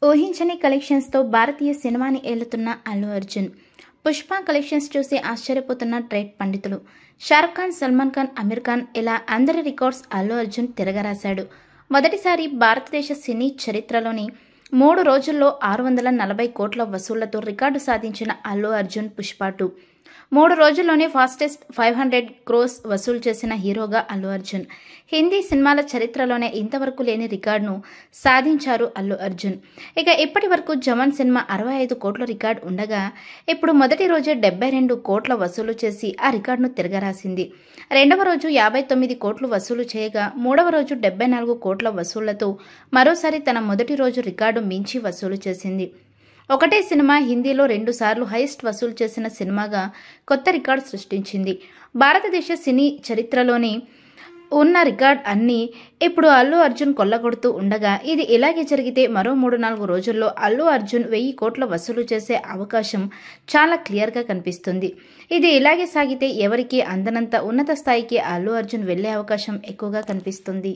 ఊహించని కలెక్షన్స్తో భారతీయ సినిమాని ఏలుతున్న అల్లు అర్జున్. పుష్ప కలెక్షన్స్ చూసి ఆశ్చర్యపోతున్న ట్రేడ్ పండితులు. షారుఖ్ ఖాన్, సల్మాన్ ఖాన్, అమీర్ ఖాన్ ఇలా అందరి రికార్డ్స్ అల్లు అర్జున్ తిరగరాశాడు. మొదటిసారి భారతదేశ సినీ చరిత్రలోని 3 రోజుల్లో 640 కోట్ల వసూళ్లతో రికార్డు సాధించిన అల్లు అర్జున్ పుష్ప 2. 3 రోజుల్లోనే ఫాస్టెస్ట్ 500 crores వసూలు చేసిన హీరోగా అల్లు అర్జున్. హిందీ సినిమాల చరిత్రలోనే ఇంతవరకు లేని రికార్డును సాధించారు అల్లు అర్జున్. ఇక ఇప్పటి వరకు జవాన్ సినిమా 65 కోట్ల రికార్డు ఉండగా ఇప్పుడు మొదటి రోజే 72 కోట్ల వసూలు చేసి ఆ రికార్డును తిరగరాసింది. రెండవ రోజు 59 కోట్లు వసూలు చేయగా మూడవ రోజు 74 కోట్ల వసూళ్లతో మరోసారి తన మొదటి రోజు రికార్డు మించి వసూలు చేసింది. ఒకటే సినిమా హిందీలో 2 సార్లు హైయెస్ట్ వసూలు చేసిన సినిమాగా కొత్త రికార్డు సృష్టించింది. భారతదేశ సినీ చరిత్రలోని ఉన్న రికార్డ్ అన్నీ ఇప్పుడు అల్లు అర్జున్ కొల్లగొడుతూ ఉండగా ఇది ఇలాగే జరిగితే మరో 3-4 రోజుల్లో అల్లు అర్జున్ 1000 కోట్ల వసూలు చేసే అవకాశం చాలా క్లియర్గా కనిపిస్తుంది. ఇది ఇలాగే సాగితే ఎవరికీ అందనంత ఉన్నత స్థాయికి అల్లు అర్జున్ వెళ్లే అవకాశం ఎక్కువగా కనిపిస్తుంది.